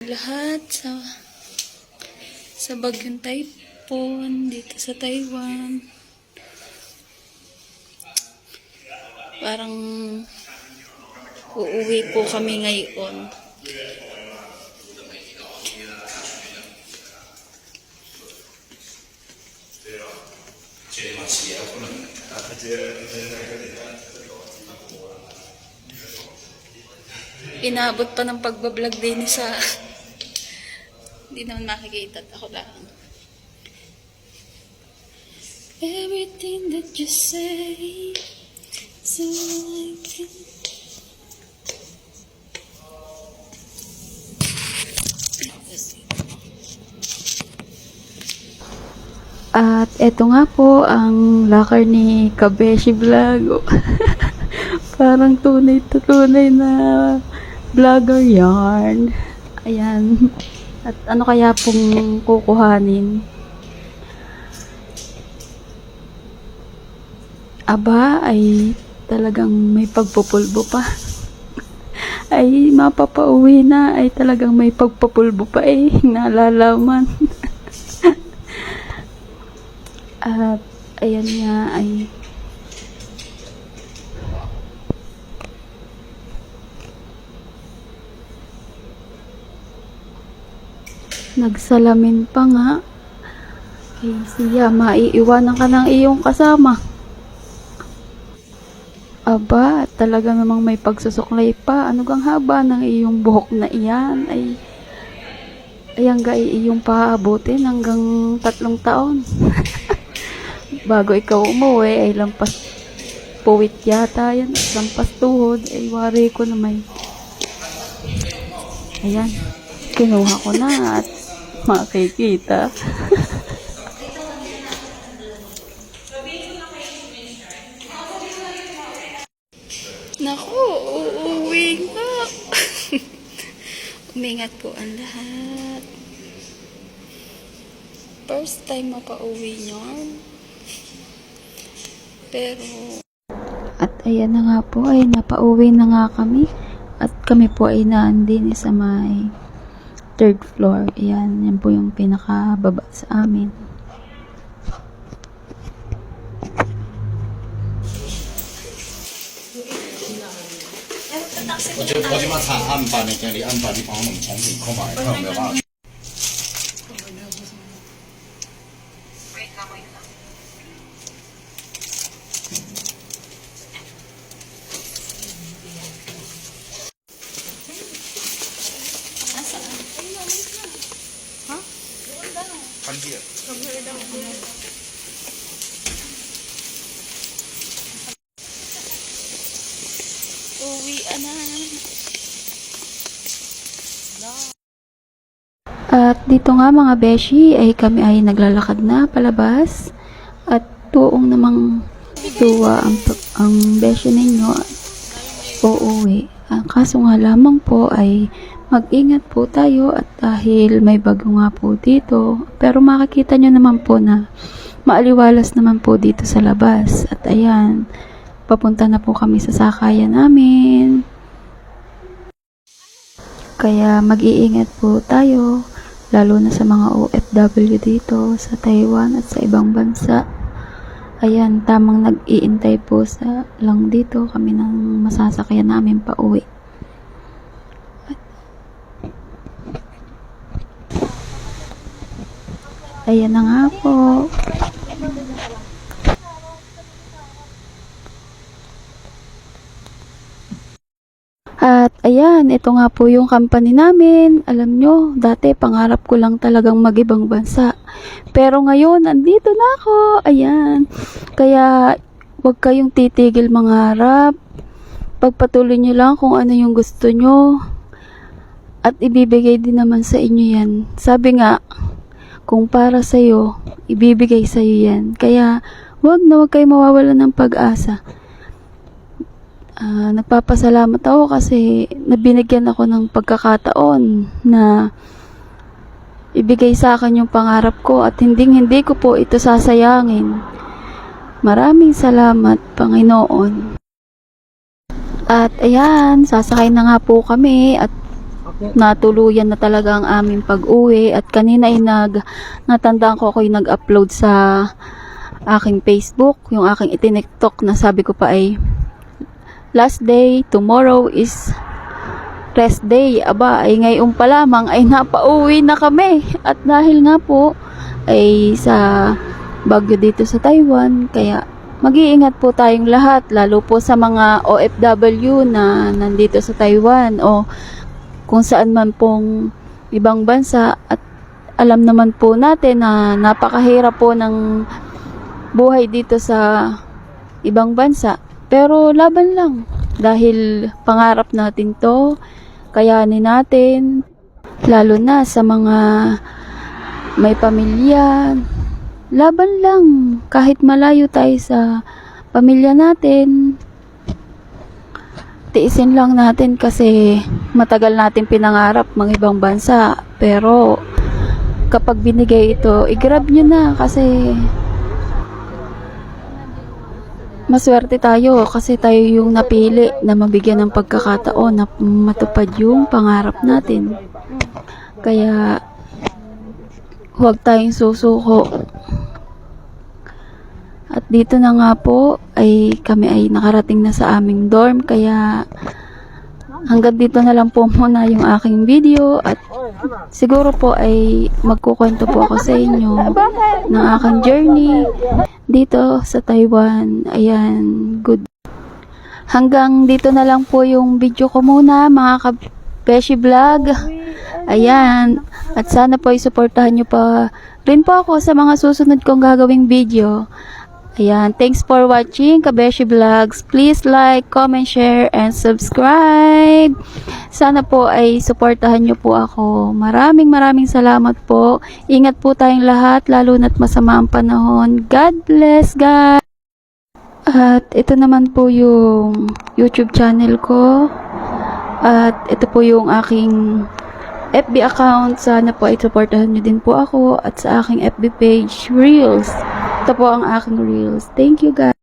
Lahat sa bagyong typhoon dito sa Taiwan. Parang uuwi po kami ngayon. Inabot pa ng pagbablog din sa hindi naman makikita at ako lang. Everything that you say so I can At eto nga po ang locker ni Kabeshi Vlog. Parang tunay na vlogger yarn. Ayan. At ano kaya pong kukuhanin? Aba, ay talagang may pagpupulbo pa. Ay mapapauwi na, ay talagang may pagpupulbo pa nalalaman. At ayan nga ay nagsalamin pa nga. Ay siya, maiiwanan ka ng iyong kasama. Aba, talaga namang may pagsusuklay pa. Ano gang haba ng iyong buhok na iyan? Ay ayan ga iyong paabutin hanggang 3 taon. Bago ikaw umuwi ay lampas puwit yata yan, lampas tuhod ay wari ko na may ayan, kinuha ko na at makikita. Naku, uuwi nga. Umingat po ang lahat. First time mapauwi nyon. Pero at ayan na nga po ay napauwi na nga kami. At kami po ay naandin sa may 3rd floor. Ayan, yan po yung pinakababa sa amin. Uwian na. At dito nga mga beshi ay kami ay naglalakad na palabas at tuong namang tuwa ang beshi ninyo uuwi. Kaso nga lamang po ay mag-ingat po tayo at dahil may bago nga po dito, pero makikita nyo naman po na maaliwalas naman po dito sa labas. At ayan, papunta na po kami sa sakayan namin. Kaya mag-iingat po tayo, lalo na sa mga OFW dito sa Taiwan at sa ibang bansa. Ayan, tamang nag-iintay po lang dito kami ng masasakyan namin pa uwi. Ayan na nga po. At ayan, ito nga po yung company namin. Alam nyo, dati pangarap ko lang talagang mag-ibang bansa. Pero ngayon, andito na ako. Ayan. Kaya, huwag kayong titigil mangarap. Pagpatuloy nyo lang kung ano yung gusto nyo. At ibibigay din naman sa inyo yan. Sabi nga, kung para sa'yo, ibibigay sa'yo yan. Kaya, huwag kayo mawawalan ng pag-asa. Nagpapasalamat ako kasi nabinigyan ako ng pagkakataon na ibigay sa akin yung pangarap ko at hindi ko po ito sasayangin. Maraming salamat, Panginoon. At ayan, sasakay na nga po kami at natuluyan na talaga ang aming pag-uwi. At kanina ay natandaan ko ako'y nag-upload sa aking Facebook, yung aking itinektok na sabi ko pa ay last day, tomorrow is rest day. Aba, ay ngayon pa lamang ay napauwi na kami. At dahil nga po ay sa bagyo dito sa Taiwan, kaya mag-iingat po tayong lahat, lalo po sa mga OFW na nandito sa Taiwan o kung saan man pong ibang bansa. At alam naman po natin na napakahirap po ng buhay dito sa ibang bansa. Pero laban lang, dahil pangarap natin to, kayanin natin, lalo na sa mga may pamilya. Laban lang, kahit malayo tayo sa pamilya natin, tiisin lang natin kasi matagal natin pinangarap mga ibang bansa. Pero kapag binigay ito, i-grab nyo na kasi maswerte tayo kasi tayo yung napili na mabigyan ng pagkakataon na matupad yung pangarap natin. Kaya huwag tayong susuko. At dito na nga po ay kami ay nakarating na sa aming dorm, kaya hanggang dito na lang po muna yung aking video. At siguro po ay magkukwento po ako sa inyo ng aking journey dito sa Taiwan. Ayan, good. Hanggang dito na lang po yung video ko muna mga ka-beshi vlog. Ayan, at sana po isuportahan nyo pa rin po ako sa mga susunod kong gagawing video. Ayan, thanks for watching ka-beshi vlogs. Please like, comment, share, and subscribe. Sana po ay suportahan nyo po ako. Maraming salamat po. Ingat po tayong lahat, lalo na't masama ang panahon. God bless, guys. At ito naman po yung YouTube channel ko. At ito po yung aking FB account. Sana po ay suportahan nyo din po ako. At sa aking FB page, Reels. Ito po ang aking Reels. Thank you, guys.